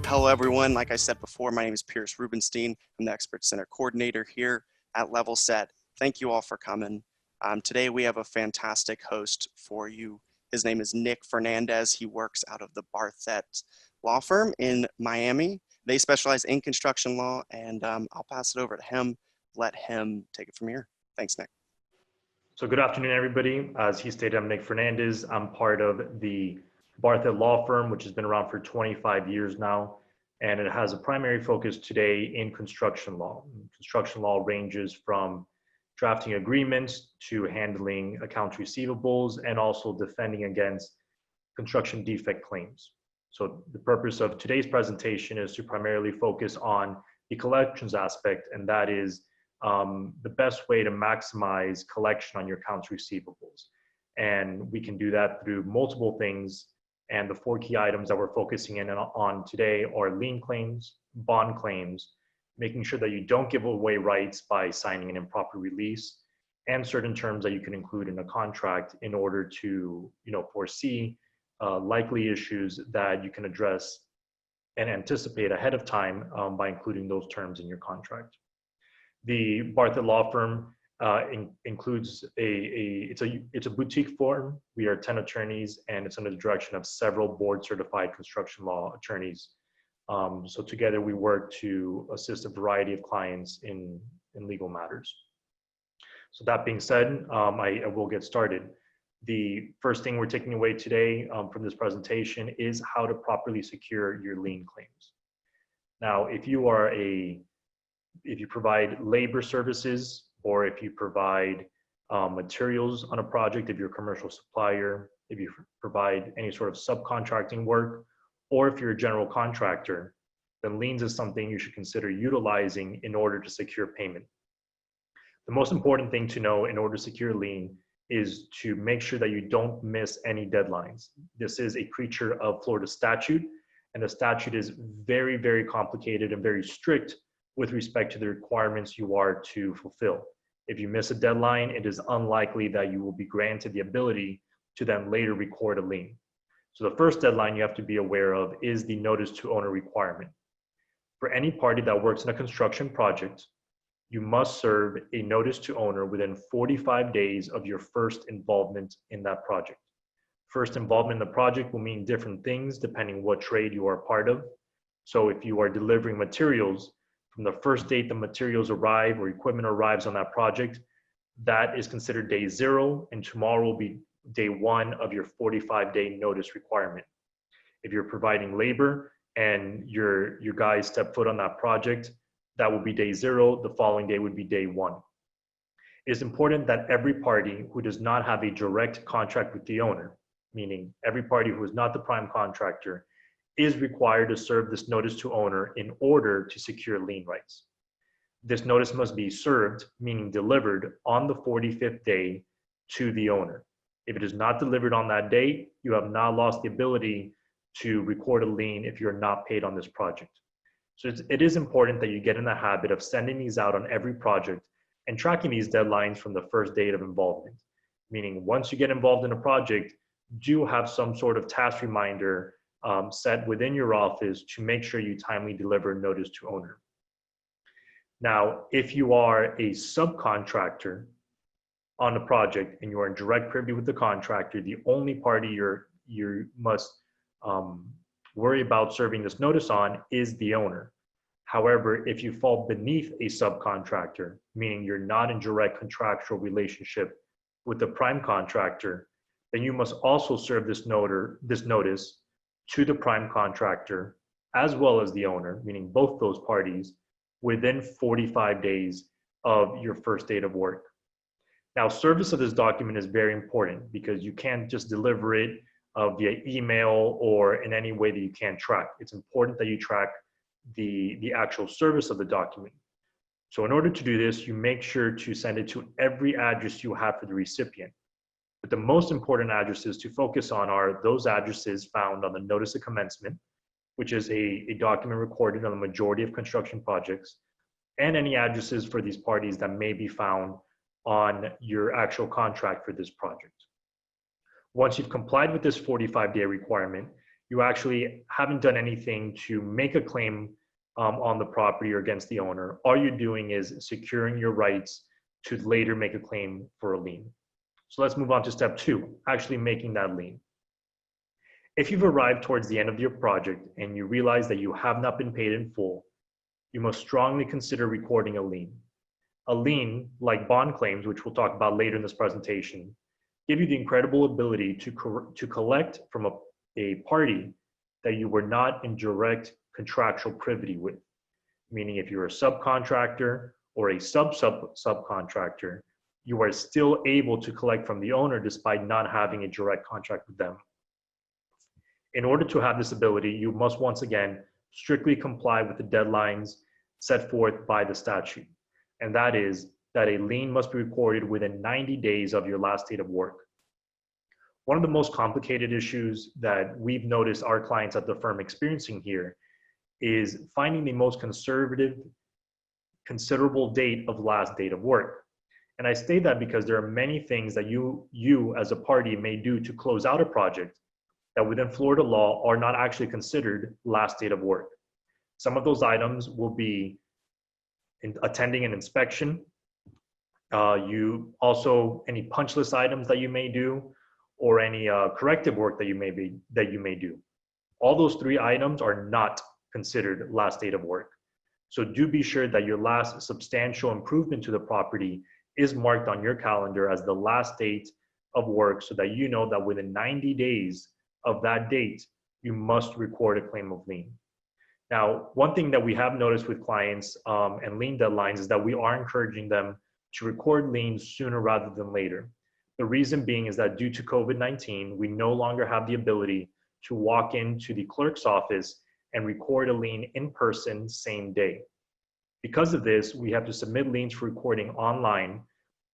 Hello, everyone. Like I said before, my name is Pierce Rubenstein. I'm the Expert Center Coordinator here at Levelset. Thank you all for coming. Today, we have a fantastic host for you. His name is Nick Fernandez. He works out of the Barthet Law Firm in Miami. They specialize in construction law, and I'll pass it over to him. Let him take it from here. Thanks, Nick. So good afternoon, everybody. As he stated, I'm Nick Fernandez. I'm part of the Barthet Law Firm, which has been around for 25 years now, and it has a primary focus today in construction law. Construction law ranges from drafting agreements to handling accounts receivables and also defending against construction defect claims. So the purpose of today's presentation is to primarily focus on the collections aspect, and that is the best way to maximize collection on your accounts receivables. And we can do that through multiple things. And the four key items that we're focusing in on today are lien claims, bond claims, making sure that you don't give away rights by signing an improper release, and certain terms that you can include in a contract in order to, foresee likely issues that you can address and anticipate ahead of time by including those terms in your contract. The Barthet Law Firm includes it's a boutique firm. We are 10 attorneys, and it's under the direction of several board-certified construction law attorneys. So together we work to assist a variety of clients in legal matters. So that being said, I will get started. The first thing we're taking away today from this presentation is how to properly secure your lien claims. Now, if you provide labor services, or if you provide materials on a project, if you're a commercial supplier, if you provide any sort of subcontracting work, or if you're a general contractor, then liens is something you should consider utilizing in order to secure payment. The most important thing to know in order to secure lien is to make sure that you don't miss any deadlines. This is a creature of Florida statute, and the statute is very, very complicated and very strict with respect to the requirements you are to fulfill. If you miss a deadline, it is unlikely that you will be granted the ability to then later record a lien. So the first deadline you have to be aware of is the notice to owner requirement. For any party that works in a construction project, you must serve a notice to owner within 45 days of your first involvement in that project. First involvement in the project will mean different things depending what trade you are part of. So if you are delivering materials, from the first date the materials arrive or equipment arrives on that project, that is considered day 0, and tomorrow will be day 1 of your 45-day notice requirement. If you're providing labor and your guys step foot on that project, that will be day 0. The following day would be day 1. It is important that every party who does not have a direct contract with the owner, meaning every party who is not the prime contractor, is required to serve this notice to owner in order to secure lien rights. This notice must be served, meaning delivered, on the 45th day to the owner. If it is not delivered on that day, you have now lost the ability to record a lien if you're not paid on this project. So it is important that you get in the habit of sending these out on every project and tracking these deadlines from the first date of involvement. Meaning once you get involved in a project, do have some sort of task reminder set within your office to make sure you timely deliver notice to owner. Now, if you are a subcontractor on the project and you are in direct privy with the contractor, the only party you must worry about serving this notice on is the owner. However, if you fall beneath a subcontractor, meaning you're not in direct contractual relationship with the prime contractor, then you must also serve this notice to the prime contractor as well as the owner, meaning both those parties, within 45 days of your first date of work. Now, service of this document is very important because you can't just deliver it via email or in any way that you can't track. It's important that you track the actual service of the document. So in order to do this, you make sure to send it to every address you have for the recipient. But the most important addresses to focus on are those addresses found on the notice of commencement, which is a document recorded on the majority of construction projects, and any addresses for these parties that may be found on your actual contract for this project. Once you've complied with this 45-day requirement, you actually haven't done anything to make a claim on the property or against the owner. All you're doing is securing your rights to later make a claim for a lien. So let's move on to step 2, actually making that lien. If you've arrived towards the end of your project and you realize that you have not been paid in full, you must strongly consider recording a lien. A lien, like bond claims, which we'll talk about later in this presentation, give you the incredible ability to collect from a party that you were not in direct contractual privity with. Meaning if you're a subcontractor or a subcontractor, you are still able to collect from the owner despite not having a direct contract with them. In order to have this ability, you must once again strictly comply with the deadlines set forth by the statute. And that is that a lien must be recorded within 90 days of your last date of work. One of the most complicated issues that we've noticed our clients at the firm experiencing here is finding the most considerable date of last date of work. And I state that because there are many things that you as a party may do to close out a project that within Florida law are not actually considered last date of work. Some of those items will be attending an inspection. You also, any punch list items that you may do, or any corrective work that you may do. All those 3 items are not considered last date of work. So do be sure that your last substantial improvement to the property is marked on your calendar as the last date of work, so that you know that within 90 days of that date, you must record a claim of lien. Now, one thing that we have noticed with clients and lien deadlines is that we are encouraging them to record liens sooner rather than later. The reason being is that due to COVID-19, we no longer have the ability to walk into the clerk's office and record a lien in person same day. Because of this, we have to submit liens for recording online,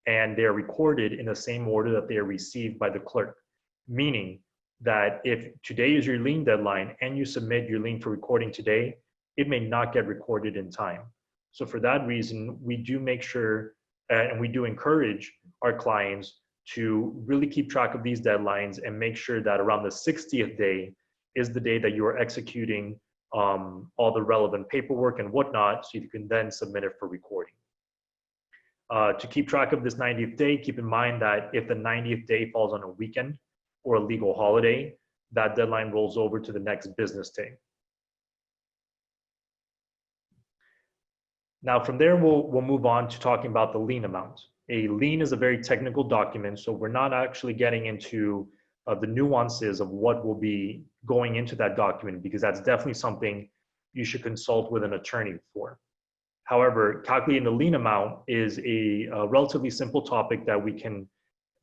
and they are recorded in the same order that they are received by the clerk. Meaning that if today is your lien deadline and you submit your lien for recording today, it may not get recorded in time. So for that reason, we do make sure and we do encourage our clients to really keep track of these deadlines and make sure that around the 60th day is the day that you are executing all the relevant paperwork and whatnot, so you can then submit it for recording. To keep track of this 90th day, keep in mind that if the 90th day falls on a weekend or a legal holiday, that deadline rolls over to the next business day. Now from there, we'll move on to talking about the lien amount. A lien is a very technical document, so we're not actually getting into the nuances of what will be going into that document, because that's definitely something you should consult with an attorney for. However, calculating the lien amount is a relatively simple topic that we can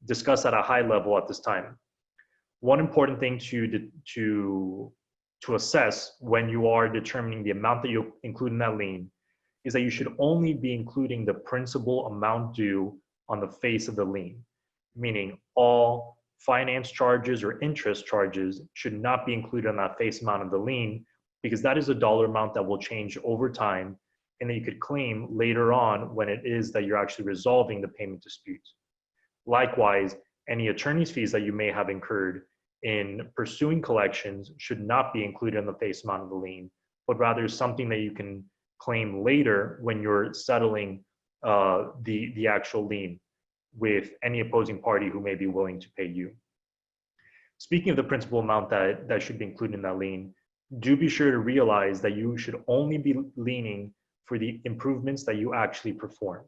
discuss at a high level at this time. One important thing to assess when you are determining the amount that you include in that lien is that you should only be including the principal amount due on the face of the lien, meaning all finance charges or interest charges should not be included on that face amount of the lien, because that is a dollar amount that will change over time and that you could claim later on when it is that you're actually resolving the payment dispute. Likewise, any attorney's fees that you may have incurred in pursuing collections should not be included in the face amount of the lien, but rather something that you can claim later when you're settling the actual lien with any opposing party who may be willing to pay you. Speaking of the principal amount that should be included in that lien, do be sure to realize that you should only be liening for the improvements that you actually perform.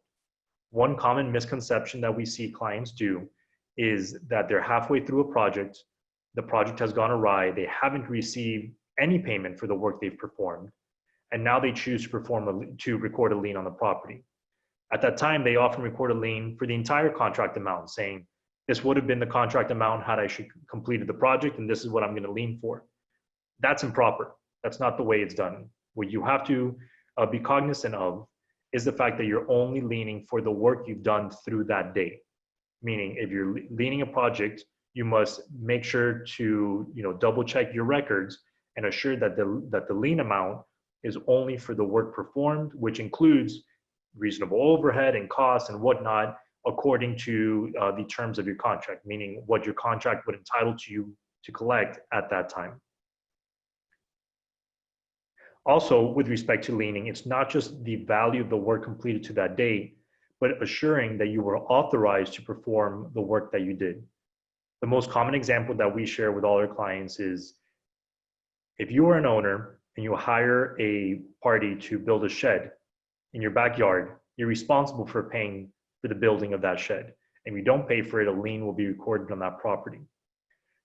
One common misconception that we see clients do is that they're halfway through a project, the project has gone awry, they haven't received any payment for the work they've performed, and now they choose to record a lien on the property. At that time, they often record a lien for the entire contract amount, saying, this would have been the contract amount had I completed the project, and this is what I'm going to lien for. That's improper. That's not the way it's done. What you have to be cognizant of is the fact that you're only liening for the work you've done through that day. Meaning, if you're liening a project, you must make sure to double check your records and assure that the lien amount is only for the work performed, which includes reasonable overhead and costs and whatnot, according to the terms of your contract, meaning what your contract would entitle you to collect at that time. Also, with respect to liening, it's not just the value of the work completed to that date, but assuring that you were authorized to perform the work that you did. The most common example that we share with all our clients is if you are an owner and you hire a party to build a shed in your backyard, you're responsible for paying for the building of that shed. And if you don't pay for it, a lien will be recorded on that property.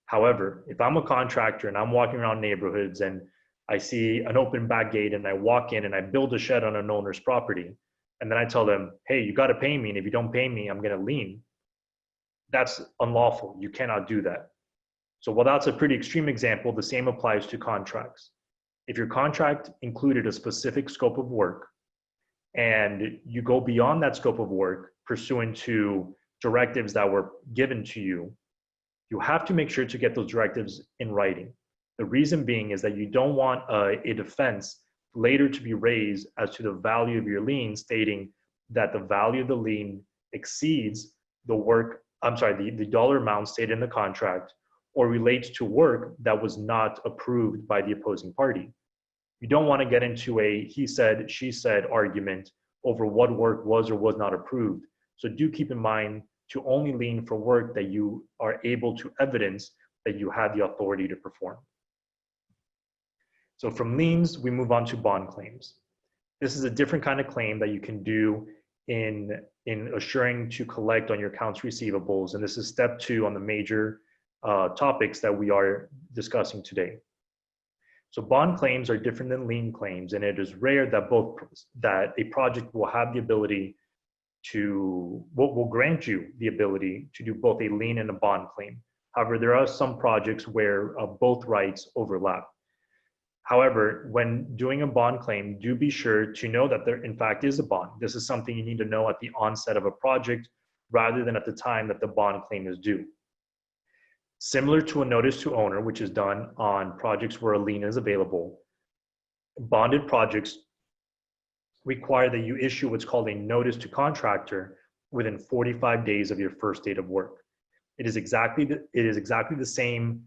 However, if I'm a contractor and I'm walking around neighborhoods and I see an open back gate and I walk in and I build a shed on an owner's property, and then I tell them, hey, you got to pay me. And if you don't pay me, I'm going to lien. That's unlawful. You cannot do that. So while that's a pretty extreme example, the same applies to contracts. If your contract included a specific scope of work and you go beyond that scope of work pursuant to directives that were given to you, you have to make sure to get those directives in writing. The reason being is that you don't want a defense later to be raised as to the value of your lien, stating that the value of the lien exceeds the dollar amount stated in the contract or relates to work that was not approved by the opposing party. You don't want to get into a he said, she said argument over what work was or was not approved. So do keep in mind to only lien for work that you are able to evidence that you had the authority to perform. So from liens, we move on to bond claims. This is a different kind of claim that you can do in assuring to collect on your accounts receivables. And this is step 2 on the major topics that we are discussing today. So bond claims are different than lien claims, and it is rare that a project will have the ability will grant you the ability to do both a lien and a bond claim. However, there are some projects where both rights overlap. However, when doing a bond claim, do be sure to know that there in fact is a bond. This is something you need to know at the onset of a project rather than at the time that the bond claim is due. Similar to a notice to owner, which is done on projects where a lien is available, bonded projects require that you issue what's called a notice to contractor within 45 days of your first date of work. It is exactly the same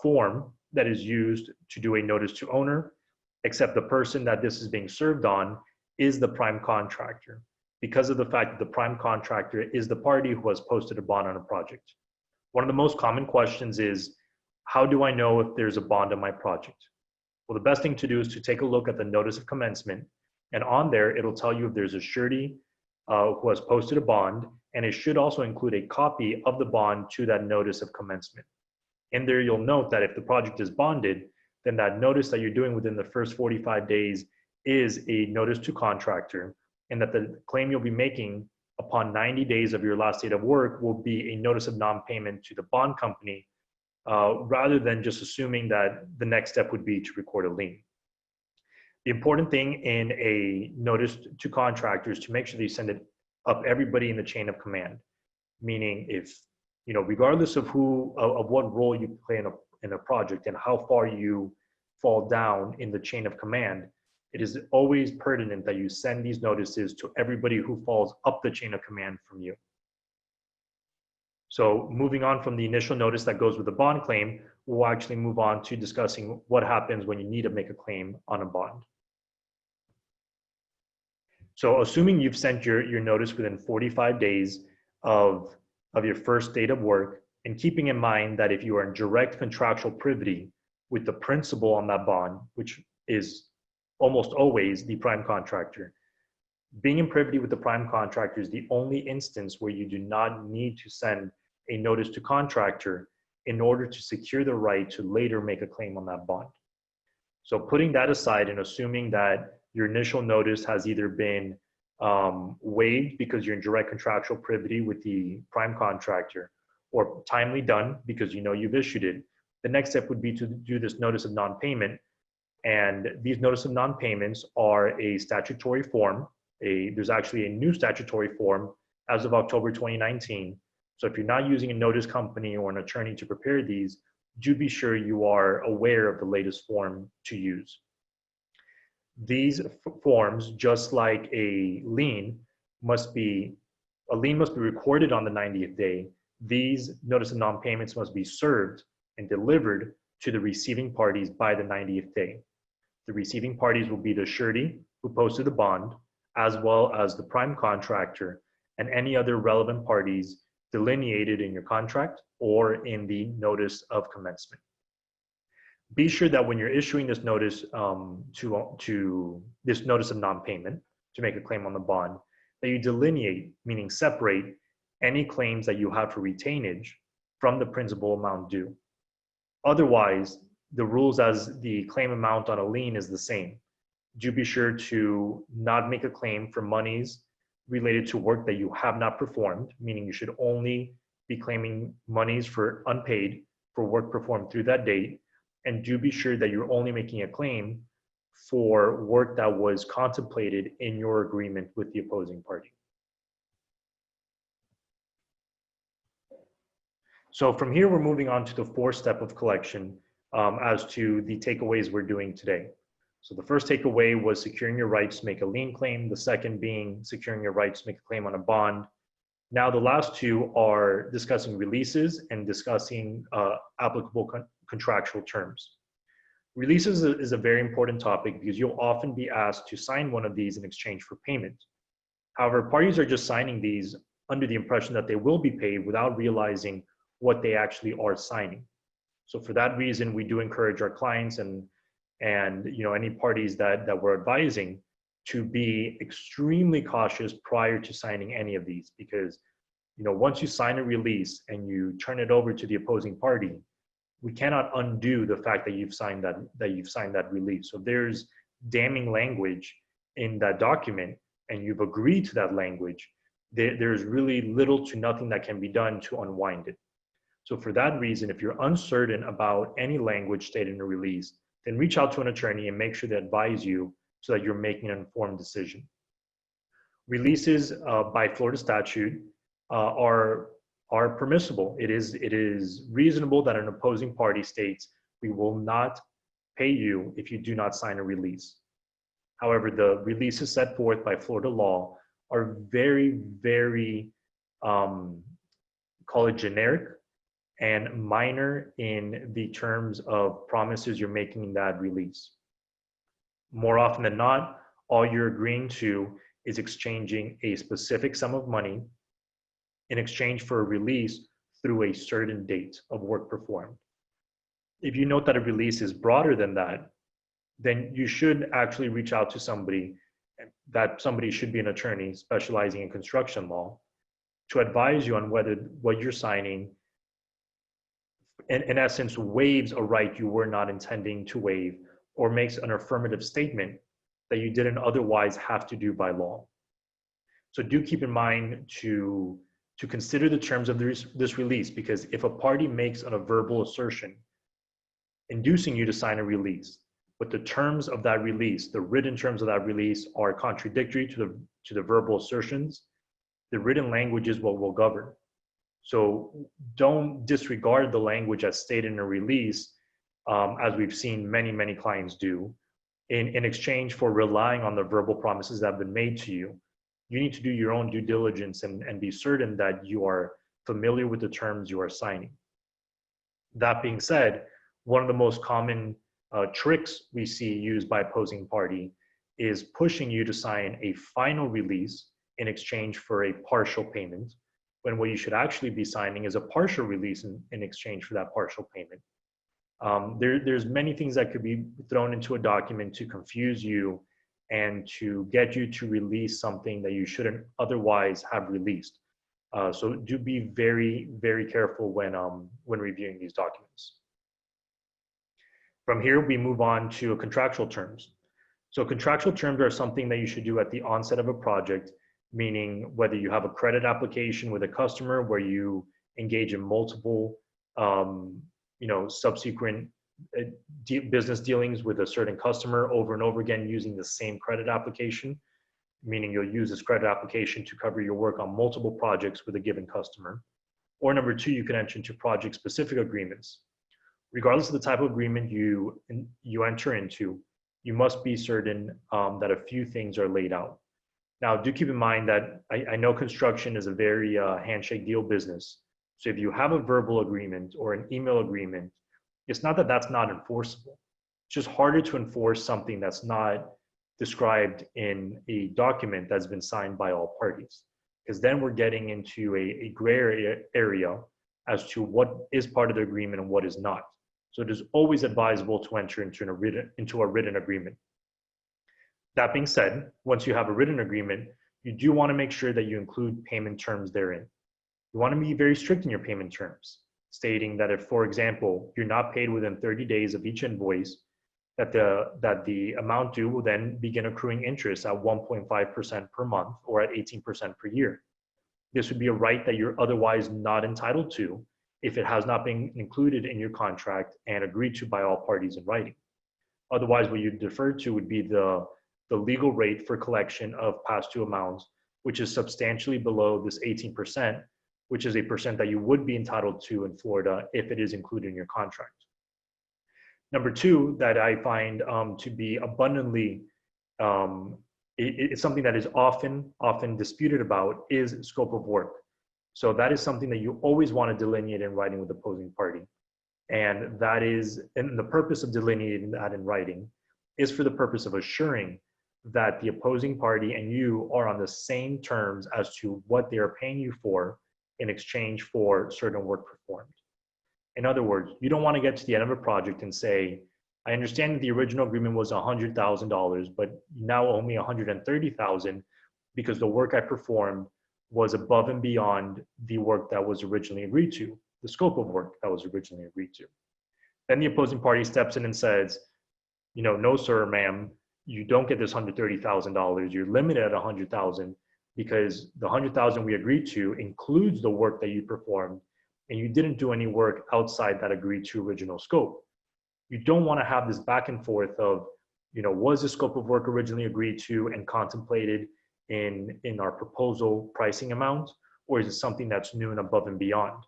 form that is used to do a notice to owner, except the person that this is being served on is the prime contractor, because of the fact that the prime contractor is the party who has posted a bond on a project. One of the most common questions is, how do I know if there's a bond on my project? Well, the best thing to do is to take a look at the notice of commencement, and on there, it'll tell you if there's a surety who has posted a bond, and it should also include a copy of the bond to that notice of commencement. In there, you'll note that if the project is bonded, then that notice that you're doing within the first 45 days is a notice to contractor, and that the claim you'll be making upon 90 days of your last date of work will be a notice of non-payment to the bond company, rather than just assuming that the next step would be to record a lien. The important thing in a notice to contractors is to make sure that you send it up everybody in the chain of command, meaning if, regardless of what role you play in a project and how far you fall down in the chain of command, it is always pertinent that you send these notices to everybody who falls up the chain of command from you. So moving on from the initial notice that goes with the bond claim, we'll actually move on to discussing what happens when you need to make a claim on a bond. So assuming you've sent your notice within 45 days of your first date of work, and keeping in mind that if you are in direct contractual privity with the principal on that bond, which is almost always the prime contractor, being in privity with the prime contractor is the only instance where you do not need to send a notice to contractor in order to secure the right to later make a claim on that bond. So putting that aside and assuming that your initial notice has either been waived because you're in direct contractual privity with the prime contractor, or timely done because you've issued it, the next step would be to do this notice of non-payment. And these notice of non-payments are a statutory form. There's actually a new statutory form as of October 2019. So if you're not using a notice company or an attorney to prepare these, do be sure you are aware of the latest form to use. These forms, just like a lien must be recorded on the 90th day. These notice of non-payments must be served and delivered to the receiving parties by the 90th day. The receiving parties will be the surety who posted the bond, as well as the prime contractor and any other relevant parties delineated in your contract or in the notice of commencement. Be sure that when you're issuing this notice to this notice of non-payment to make a claim on the bond, that you delineate, meaning separate any claims that you have for retainage from the principal amount due. Otherwise, the rules as the claim amount on a lien is the same. Do be sure to not make a claim for monies related to work that you have not performed, meaning you should only be claiming monies for unpaid for work performed through that date. And do be sure that you're only making a claim for work that was contemplated in your agreement with the opposing party. So from here, we're moving on to the fourth step of collection as to the takeaways we're doing today. So the first takeaway was securing your rights to make a lien claim. The second being securing your rights to make a claim on a bond. Now the last two are discussing releases and discussing applicable contractual terms. Releases is a very important topic because you'll often be asked to sign one of these in exchange for payment. However, parties are just signing these under the impression that they will be paid without realizing what they actually are signing. So for that reason, we do encourage our clients and any parties that we're advising to be extremely cautious prior to signing any of these, because once you sign a release and you turn it over to the opposing party, we cannot undo the fact that you've signed that release. So there's damning language in that document and you've agreed to that language, there's really little to nothing that can be done to unwind it. So for that reason, if you're uncertain about any language stated in a release, then reach out to an attorney and make sure they advise you so that you're making an informed decision. Releases by Florida statute are permissible. It is reasonable that an opposing party states, we will not pay you if you do not sign a release. However, the releases set forth by Florida law are very, very, call it generic and minor in the terms of promises you're making in that release. More often than not, all you're agreeing to is exchanging a specific sum of money in exchange for a release through a certain date of work performed. If you note that a release is broader than that, then you should actually reach out to somebody. That somebody should be an attorney specializing in construction law to advise you on whether what you're signing in essence waives a right you were not intending to waive or makes an affirmative statement that you didn't otherwise have to do by law. So do keep in mind to consider the terms of this release, because if a party makes a verbal assertion inducing you to sign a release, but the terms of that release, the written terms of that release are contradictory to the verbal assertions, the written language is what will govern. So don't disregard the language as stated in a release, as we've seen many, many clients do, in exchange for relying on the verbal promises that have been made to you. You need to do your own due diligence and be certain that you are familiar with the terms you are signing. That being said, one of the most common tricks we see used by opposing party is pushing you to sign a final release in exchange for a partial payment, when what you should actually be signing is a partial release in exchange for that partial payment. There's many things that could be thrown into a document to confuse you and to get you to release something that you shouldn't otherwise have released. So do be very, very careful when reviewing these documents. From here, we move on to contractual terms. So contractual terms are something that you should do at the onset of a project, meaning whether you have a credit application with a customer where you engage in multiple subsequent business dealings with a certain customer over and over again using the same credit application, meaning you'll use this credit application to cover your work on multiple projects with a given customer. Or number two, you can enter into project-specific agreements. Regardless of the type of agreement you enter into, you must be certain that a few things are laid out. Now, do keep in mind that I know construction is a very handshake deal business. So if you have a verbal agreement or an email agreement, it's not that that's not enforceable. It's just harder to enforce something that's not described in a document that's been signed by all parties. Because then we're getting into a gray area as to what is part of the agreement and what is not. So it is always advisable to enter into a written agreement. That being said, once you have a written agreement, you do want to make sure that you include payment terms therein. You want to be very strict in your payment terms, stating that if, for example, you're not paid within 30 days of each invoice, that the amount due will then begin accruing interest at 1.5% per month or at 18% per year. This would be a right that you're otherwise not entitled to if it has not been included in your contract and agreed to by all parties in writing. Otherwise, what you defer to would be the legal rate for collection of past due amounts, which is substantially below this 18%, which is a percent that you would be entitled to in Florida if it is included in your contract. Number two, that I find to be abundantly, it's something that is often disputed about, is scope of work. So that is something that you always want to delineate in writing with the opposing party. And the purpose of delineating that in writing is for the purpose of assuring that the opposing party and you are on the same terms as to what they are paying you for in exchange for certain work performed. In other words, you don't want to get to the end of a project and say, I understand that the original agreement was $100,000, but you now owe me $130,000 because the work I performed was above and beyond the work that was originally agreed to, the scope of work that was originally agreed to. Then the opposing party steps in and says, no, sir, ma'am, you don't get this $130,000. You're limited at $100,000 because the $100,000 we agreed to includes the work that you performed, and you didn't do any work outside that agreed to original scope. You don't want to have this back and forth of, was the scope of work originally agreed to and contemplated in our proposal pricing amount, or is it something that's new and above and beyond?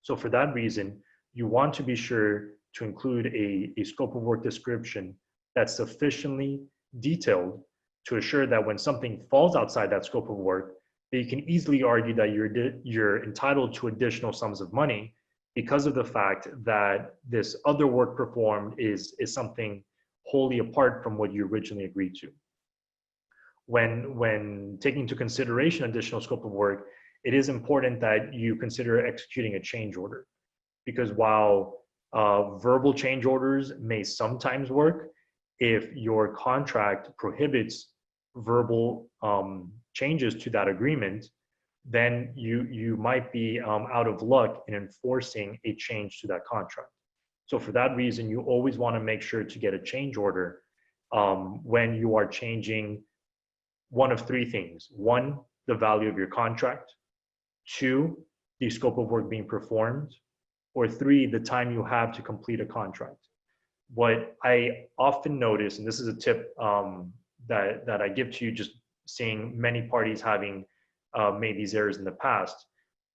So for that reason, you want to be sure to include a scope of work description that's sufficiently detailed to assure that when something falls outside that scope of work, that you can easily argue that you're entitled to additional sums of money because of the fact that this other work performed is something wholly apart from what you originally agreed to. When taking into consideration additional scope of work, it is important that you consider executing a change order, because while verbal change orders may sometimes work, if your contract prohibits verbal changes to that agreement, then you might be out of luck in enforcing a change to that contract. So for that reason, you always want to make sure to get a change order when you are changing one of three things. One, the value of your contract. Two, the scope of work being performed. Or three, the time you have to complete a contract. What I often notice, and this is a tip that I give to you, just seeing many parties having made these errors in the past,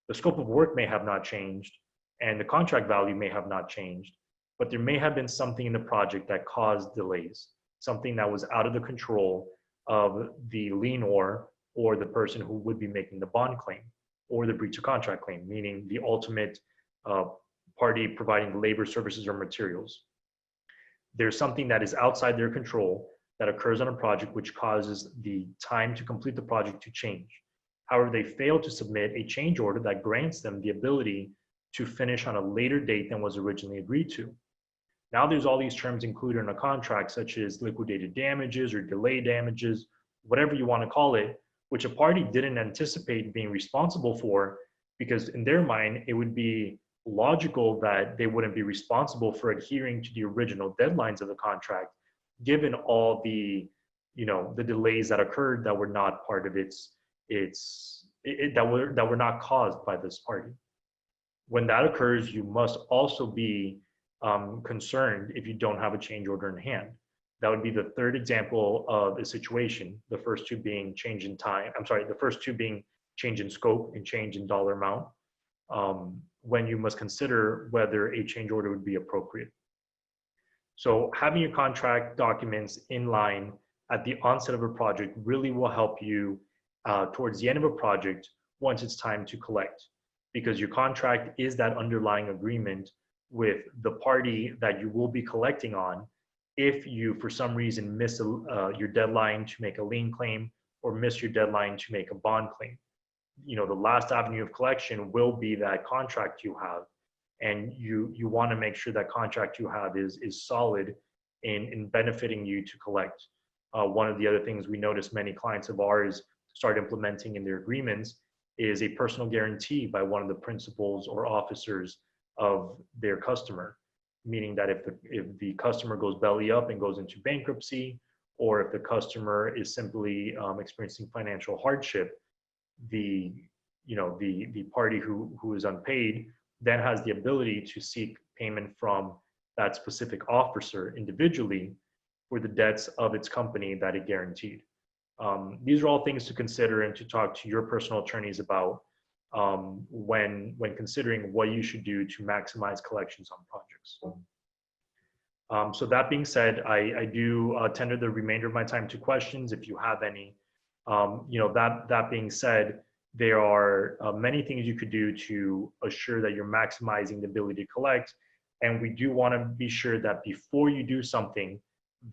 the scope of work may have not changed and the contract value may have not changed, but there may have been something in the project that caused delays, something that was out of the control of the lienor or the person who would be making the bond claim or the breach of contract claim, meaning the ultimate party providing labor, services, or materials. There's something that is outside their control that occurs on a project which causes the time to complete the project to change. However, they fail to submit a change order that grants them the ability to finish on a later date than was originally agreed to. Now there's all these terms included in a contract, such as liquidated damages or delay damages, whatever you want to call it, which a party didn't anticipate being responsible for, because in their mind, it would be logical that they wouldn't be responsible for adhering to the original deadlines of the contract, given all the delays that occurred that were not part of that were not caused by this party. When that occurs, you must also be concerned if you don't have a change order in hand. That would be the third example of a situation. The first two being change in time. The first two being change in scope and change in dollar amount. When you must consider whether a change order would be appropriate. So having your contract documents in line at the onset of a project really will help you towards the end of a project once it's time to collect, because your contract is that underlying agreement with the party that you will be collecting on, if you, for some reason, miss your deadline to make a lien claim or miss your deadline to make a bond claim. The last avenue of collection will be that contract you have, and you want to make sure that contract you have is solid in benefiting you to collect. One of the other things we notice many clients of ours start implementing in their agreements is a personal guarantee by one of the principals or officers of their customer, meaning that if the customer goes belly up and goes into bankruptcy, or if the customer is simply experiencing financial hardship, the party who is unpaid then has the ability to seek payment from that specific officer individually for the debts of its company that it guaranteed. These are all things to consider and to talk to your personal attorneys about when considering what you should do to maximize collections on projects. So that being said, I do tender the remainder of my time to questions if you have any. That being said, there are many things you could do to assure that you're maximizing the ability to collect. And we do want to be sure that before you do something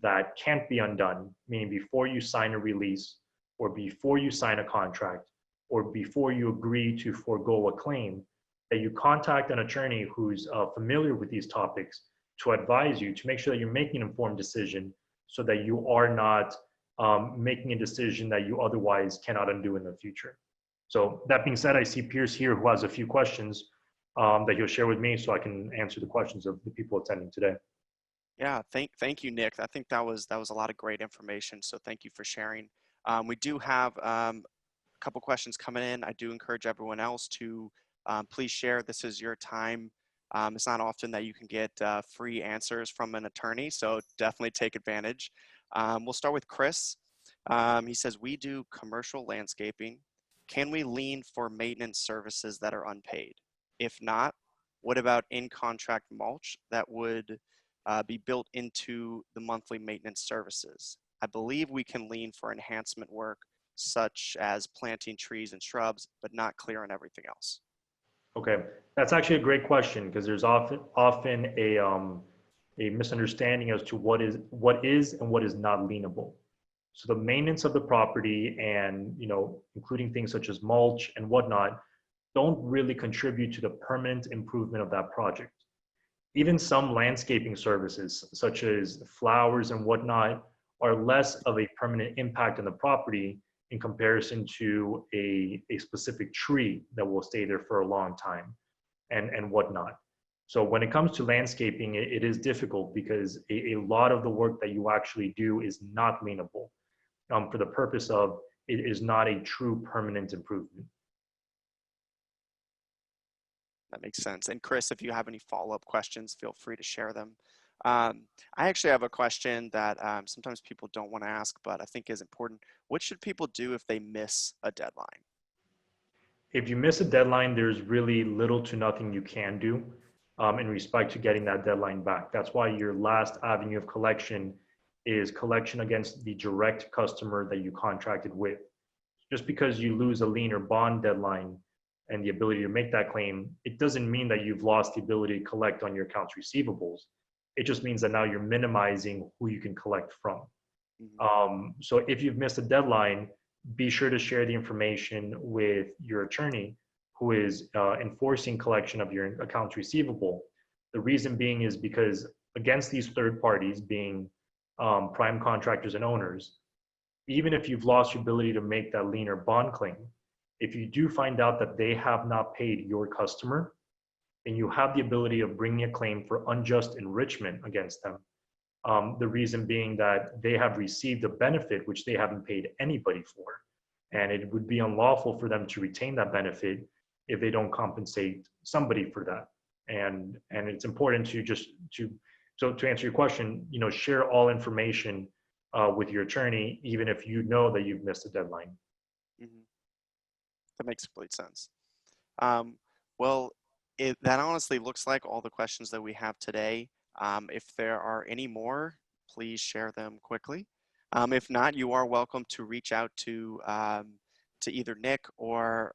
that can't be undone, meaning before you sign a release or before you sign a contract or before you agree to forego a claim, that you contact an attorney who's familiar with these topics to advise you, to make sure that you're making an informed decision so that you are not making a decision that you otherwise cannot undo in the future. So that being said, I see Pierce here who has a few questions that he'll share with me so I can answer the questions of the people attending today. Yeah, thank you, Nick. I think that was a lot of great information. So thank you for sharing. We do have a couple questions coming in. I do encourage everyone else to please share. This is your time. It's not often that you can get free answers from an attorney, so definitely take advantage. We'll start with Chris. He says, we do commercial landscaping. Can we lien for maintenance services that are unpaid? If not, what about in-contract mulch that would be built into the monthly maintenance services? I believe we can lien for enhancement work such as planting trees and shrubs, but not clear on everything else. Okay, that's actually a great question because there's often a misunderstanding as to what is and what is not lienable. So the maintenance of the property and including things such as mulch and whatnot don't really contribute to the permanent improvement of that project. Even some landscaping services such as flowers and whatnot are less of a permanent impact on the property in comparison to a specific tree that will stay there for a long time and whatnot. So when it comes to landscaping, it is difficult because a lot of the work that you actually do is not lienable for the purpose of it is not a true permanent improvement. That makes sense. And Chris, if you have any follow-up questions, feel free to share them. I actually have a question that sometimes people don't want to ask, but I think is important. What should people do if they miss a deadline? If you miss a deadline, there's really little to nothing you can do in respect to getting that deadline back. That's why your last avenue of collection is collection against the direct customer that you contracted with. Just because you lose a lien or bond deadline and the ability to make that claim, it doesn't mean that you've lost the ability to collect on your accounts receivables. It just means that now you're minimizing who you can collect from. So if you've missed a deadline, be sure to share the information with your attorney who is enforcing collection of your accounts receivable. The reason being is because against these third parties being prime contractors and owners, even if you've lost your ability to make that lien or bond claim, if you do find out that they have not paid your customer, then you have the ability of bringing a claim for unjust enrichment against them. The reason being that they have received a benefit which they haven't paid anybody for. And it would be unlawful for them to retain that benefit if they don't compensate somebody for that. And it's important to answer your question, share all information with your attorney, even if you know that you've missed a deadline. Mm-hmm. That makes complete sense. Well, that honestly looks like all the questions that we have today. If there are any more, please share them quickly. If not, you are welcome to reach out to either Nick or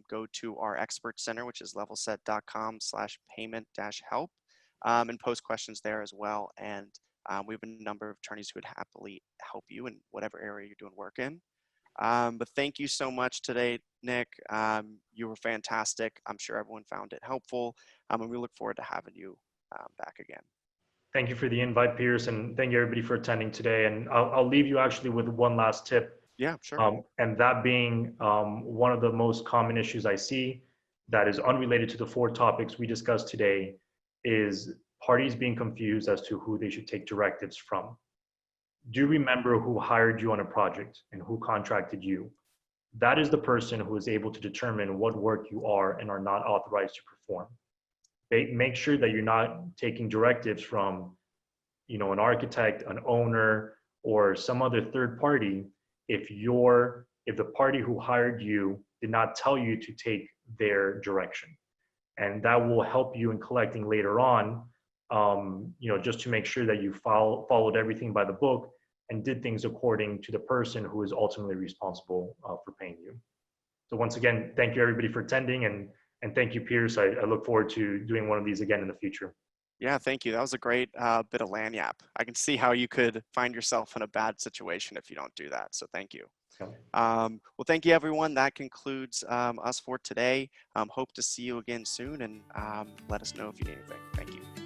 go to our expert center, which is levelset.com/payment-help, and post questions there as well. And We have a number of attorneys who would happily help you in whatever area you're doing work in. But thank you so much today, Nick. You were fantastic. I'm sure everyone found it helpful, and we look forward to having you back again. Thank you for the invite, Pierce, and thank you everybody for attending today. And I'll leave you actually with one last tip. Yeah, sure. And that being one of the most common issues I see that is unrelated to the 4 topics we discussed today is parties being confused as to who they should take directives from. Do remember who hired you on a project and who contracted you. That is the person who is able to determine what work you are and are not authorized to perform. Make sure that you're not taking directives from, an architect, an owner, or some other third party if the party who hired you did not tell you to take their direction. And that will help you in collecting later on, just to make sure that you followed everything by the book and did things according to the person who is ultimately responsible for paying you. So once again, thank you everybody for attending, and thank you, Pierce. I look forward to doing one of these again in the future. Yeah, thank you. That was a great bit of lanyap. I can see how you could find yourself in a bad situation if you don't do that. So thank you. Yeah. Well, thank you, everyone. That concludes us for today. Hope to see you again soon, and let us know if you need anything. Thank you.